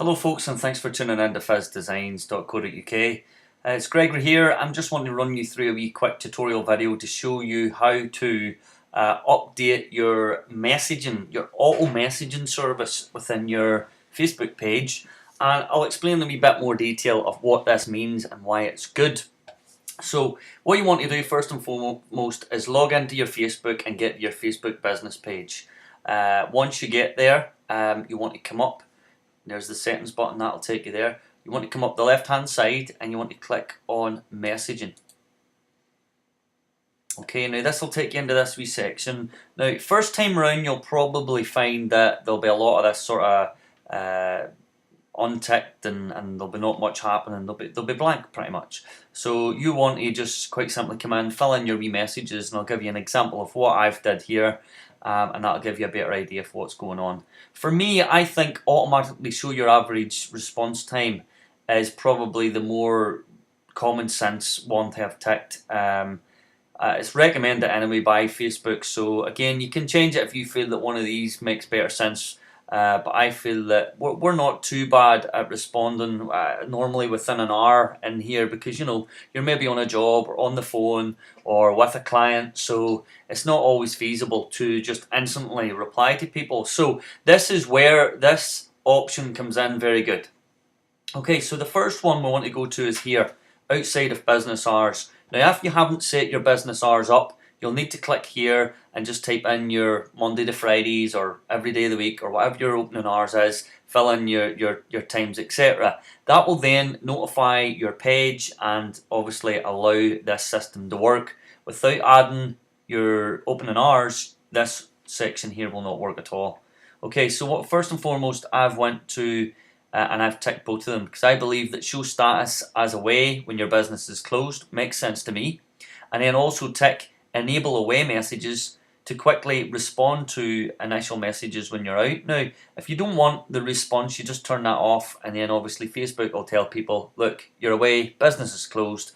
Hello folks, and thanks for tuning in to fizzdesigns.co.uk. It's Gregory here. I'm just wanting to run you through a wee quick tutorial video to show you how to update your messaging, your auto messaging service within your Facebook page, and I'll explain in a wee bit more detail of what this means and why it's good. So what you want to do first and foremost is log into your Facebook and get your Facebook business page. Once you get there, you want to come up. There's the settings button, that'll take you there. You want to come up the left hand side and you want to click on messaging. Okay, now this will take you into this wee section. Now first time around you'll probably find that there'll be a lot of this sort of unticked and there'll be not much happening. They'll be blank pretty much. So you want to just quite simply come in, fill in your wee messages, and I'll give you an example of what I've did here. And that'll give you a better idea of what's going on. For me, I think automatically show your average response time is probably the more common sense one to have ticked. It's recommended anyway by Facebook, so again you can change it if you feel that one of these makes better sense. But I feel that we're not too bad at responding normally within an hour in here, because you're maybe on a job or on the phone or with a client, so it's not always feasible to just instantly reply to people. So this is where this option comes in very good. Okay, so the first one we want to go to is here, outside of business hours. Now if you haven't set your business hours up, you'll need to click here and just type in your Monday to Fridays or every day of the week or whatever your opening hours is, fill in your times, etc. That will then notify your page and obviously allow this system to work. Without adding your opening hours, this section here will not work at all. Okay, so first and foremost, I've went to and I've ticked both of them because I believe that show status as away when your business is closed makes sense to me, and then also tick enable away messages to quickly respond to initial messages when you're out. Now, if you don't want the response, you just turn that off, and then obviously Facebook will tell people, look, you're away, business is closed,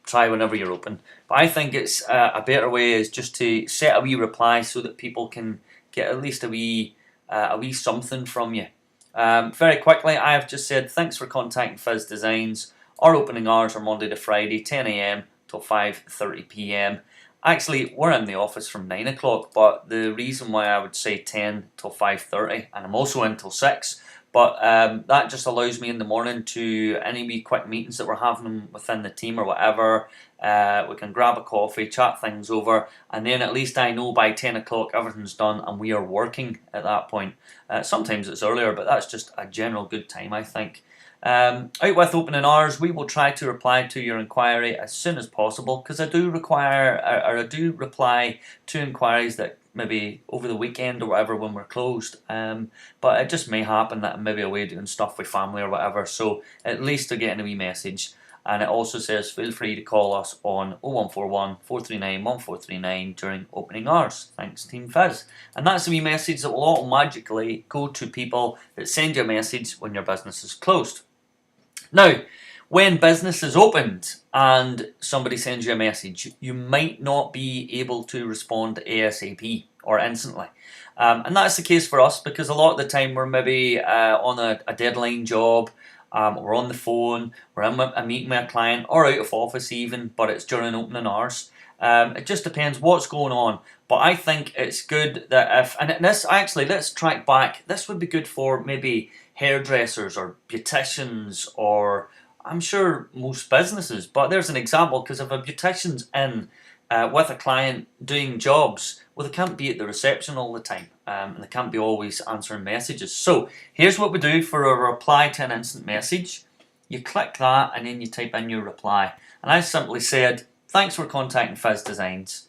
try whenever you're open. But I think it's a better way is just to set a wee reply so that people can get at least a wee something from you. Very quickly, I have just said thanks for contacting Fizz Designs. Our opening hours are Monday to Friday, 10 AM till 5:30 PM. Actually, we're in the office from 9 o'clock, but the reason why I would say 10 till 5:30, and I'm also in till 6, but that just allows me in the morning to any wee quick meetings that we're having within the team or whatever, we can grab a coffee, chat things over, and then at least I know by 10 o'clock everything's done and we are working at that point. Sometimes it's earlier, but that's just a general good time, I think. Out with opening hours, we will try to reply to your inquiry as soon as possible, because I do reply to inquiries that maybe over the weekend or whatever when we're closed, but it just may happen that I'm maybe away doing stuff with family or whatever, so at least they're getting a wee message. And it also says feel free to call us on 0141 439 1439 during opening hours. Thanks Team Fizz. And that's a wee message that will automatically go to people that send you a message when your business is closed. Now, when business is opened and somebody sends you a message, you might not be able to respond ASAP or instantly. And that's the case for us because a lot of the time we're maybe on a deadline job, we're on the phone, we're in a meeting with a client or out of office even, but it's during opening hours. It just depends what's going on. But I think it's good that let's track back. This would be good for maybe hairdressers or beauticians, or I'm sure most businesses. But there's an example, because if a beautician's in with a client doing jobs, well, they can't be at the reception all the time, and they can't be always answering messages. So here's what we do for a reply to an instant message. You click that and then you type in your reply. And I simply said, thanks for contacting Fizz Designs.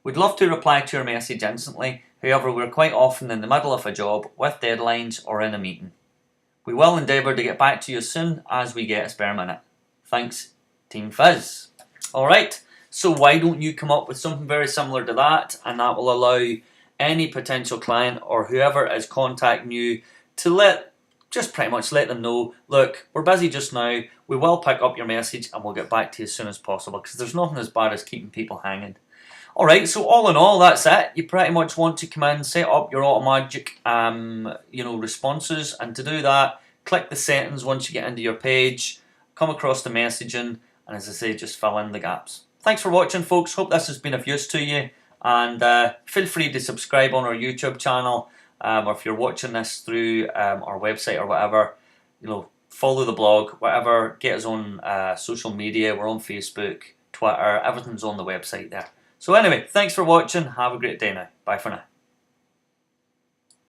We'd love to reply to your message instantly, however we're quite often in the middle of a job with deadlines or in a meeting. We will endeavour to get back to you as soon as we get a spare minute. Thanks, Team Fizz. Alright, so why don't you come up with something very similar to that, and that will allow any potential client or whoever is contacting you to just pretty much let them know, look, we're busy just now, we will pick up your message and we'll get back to you as soon as possible, because there's nothing as bad as keeping people hanging. Alright, so all in all, that's it. You pretty much want to come in, set up your automatic responses, and to do that, click the settings once you get into your page, come across the messaging, and as I say, just fill in the gaps. Thanks for watching, folks. Hope this has been of use to you, and feel free to subscribe on our YouTube channel, or if you're watching this through our website or whatever, follow the blog, whatever. Get us on social media. We're on Facebook, Twitter, everything's on the website there. So anyway, thanks for watching. Have a great day now. Bye for now.